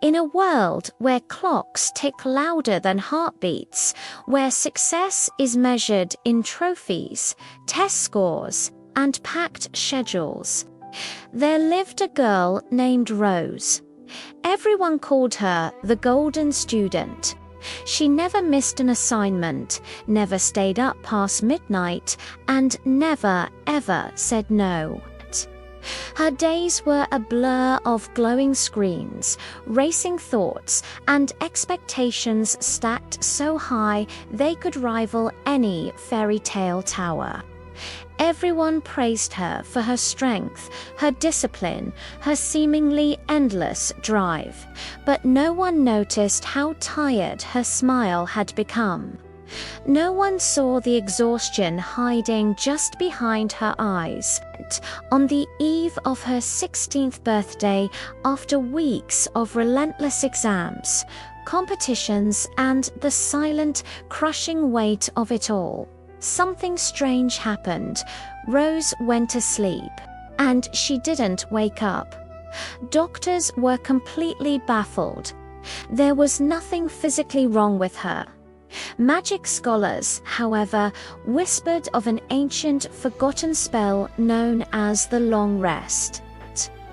In a world where clocks tick louder than heartbeats, where success is measured in trophies, test scores, and packed schedules, there lived a girl named Rose. Everyone called her the Golden Student. She never missed an assignment, never stayed up past midnight, and never, ever said no. Her days were a blur of glowing screens, racing thoughts, and expectations stacked so high they could rival any fairy tale tower. Everyone praised her for her strength, her discipline, her seemingly endless drive, but no one noticed how tired her smile had become. No one saw the exhaustion hiding just behind her eyes. On the eve of her 16th birthday, after weeks of relentless exams, competitions, and the silent, crushing weight of it all, something strange happened. Rose went to sleep, and she didn't wake up. Doctors were completely baffled. There was nothing physically wrong with her. Magic scholars, however, whispered of an ancient, forgotten spell known as the Long Rest.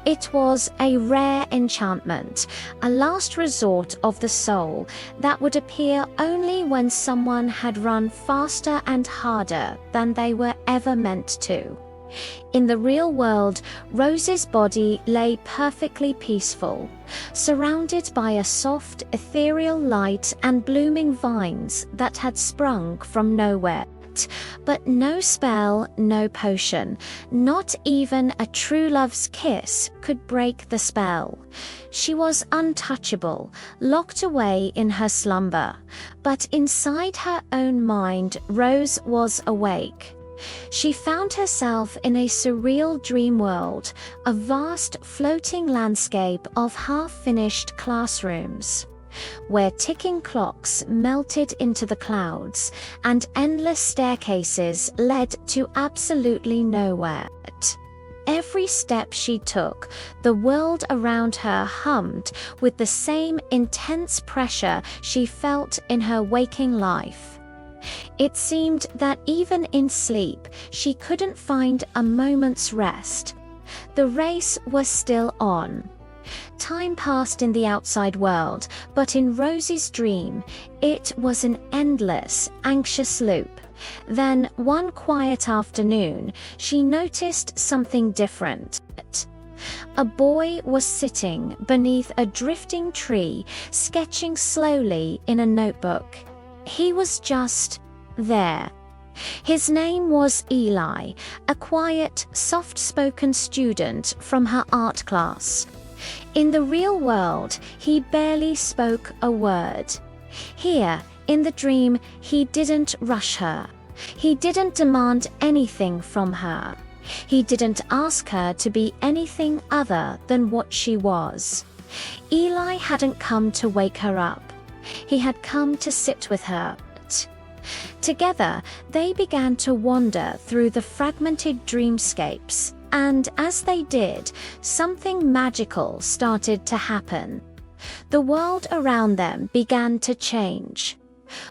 It was a rare enchantment, a last resort of the soul that would appear only when someone had run faster and harder than they were ever meant to. In the real world, Rose's body lay perfectly peaceful, surrounded by a soft, ethereal light and blooming vines that had sprung from nowhere. But no spell, no potion, not even a true love's kiss could break the spell. She was untouchable, locked away in her slumber. But inside her own mind, Rose was awake. She found herself in a surreal dream world, a vast floating landscape of half-finished classrooms, where ticking clocks melted into the clouds and endless staircases led to absolutely nowhere. Every step she took, the world around her hummed with the same intense pressure she felt in her waking life. It seemed that even in sleep, she couldn't find a moment's rest. The race was still on. Time passed in the outside world, but in Rosie's dream, it was an endless, anxious loop. Then, one quiet afternoon, she noticed something different. A boy was sitting beneath a drifting tree, sketching slowly in a notebook. He was just there. His name was Eli, a quiet, soft-spoken student from her art class. In the real world, he barely spoke a word. Here, in the dream, he didn't rush her. He didn't demand anything from her. He didn't ask her to be anything other than what she was. Eli hadn't come to wake her up. He had come to sit with her. Together, they began to wander through the fragmented dreamscapes, and as they did, something magical started to happen. The world around them began to change.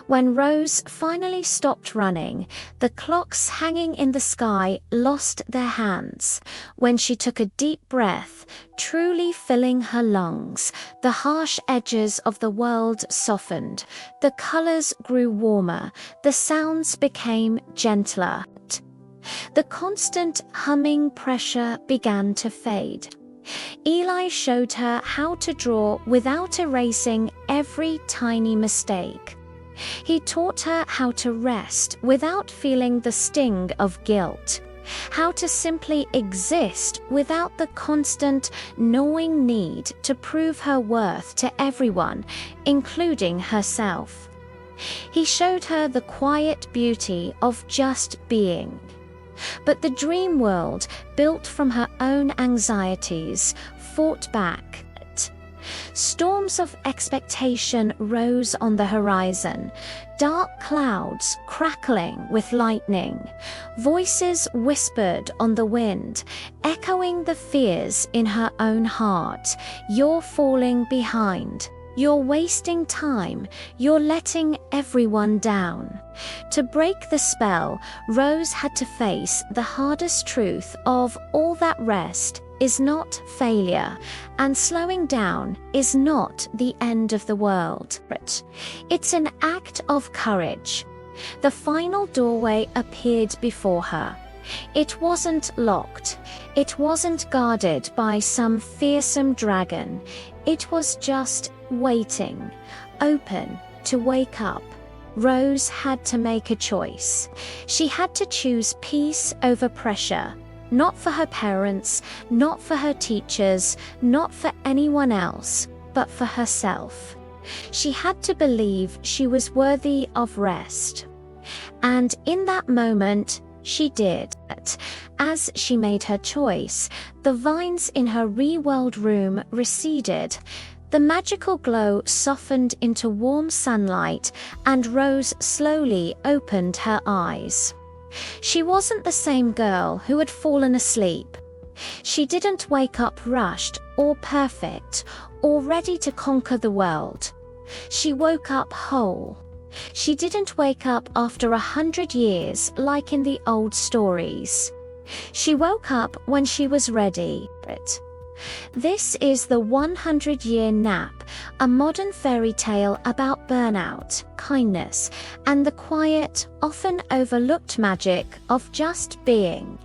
When Rose finally stopped running, the clocks hanging in the sky lost their hands. When she took a deep breath, truly filling her lungs, the harsh edges of the world softened. The colors grew warmer, the sounds became gentler. The constant humming pressure began to fade. Eli showed her how to draw without erasing every tiny mistake. He taught her how to rest without feeling the sting of guilt, how to simply exist without the constant, gnawing need to prove her worth to everyone, including herself. He showed her the quiet beauty of just being. But the dream world, built from her own anxieties, fought back. Storms of expectation rose on the horizon, dark clouds crackling with lightning. Voices whispered on the wind, echoing the fears in her own heart. You're falling behind. You're wasting time. You're letting everyone down. To break the spell, Rose had to face the hardest truth of all that rest is not failure, and slowing down is not the end of the world. It's an act of courage. The final doorway appeared before her. It wasn't locked. It wasn't guarded by some fearsome dragon. It was just waiting, open to wake up. Rose had to make a choice. She had to choose peace over pressure. Not for her parents, not for her teachers, not for anyone else, but for herself. She had to believe she was worthy of rest. And in that moment, she did. As she made her choice, the vines in her re-world room receded. The magical glow softened into warm sunlight, and Rose slowly opened her eyes. She wasn't the same girl who had fallen asleep. She didn't wake up rushed or perfect or ready to conquer the world. She woke up whole. She didn't wake up after 100 years like in the old stories. She woke up when she was ready. This is the 100-Year Nap, a modern fairy tale about burnout, kindness, and the quiet, often overlooked magic of just being.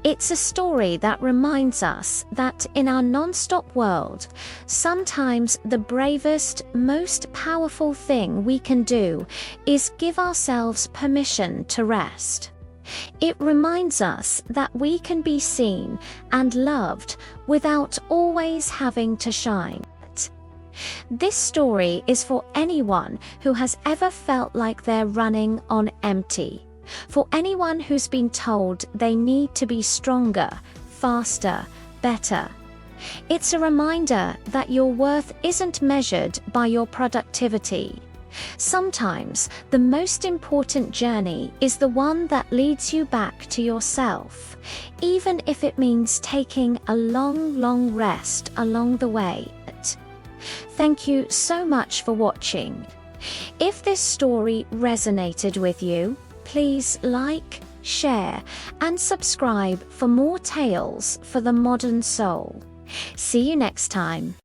It's a story that reminds us that in our non-stop world, sometimes the bravest, most powerful thing we can do is give ourselves permission to rest. It reminds us that we can be seen and loved without always having to shine. This story is for anyone who has ever felt like they're running on empty, for anyone who's been told they need to be stronger, faster, better. It's a reminder that your worth isn't measured by your productivity. Sometimes the most important journey is the one that leads you back to yourself, even if it means taking a long rest along the way. Thank you so much for watching. If this story resonated with you, please like, share, and subscribe for more tales for the modern soul. See you next time.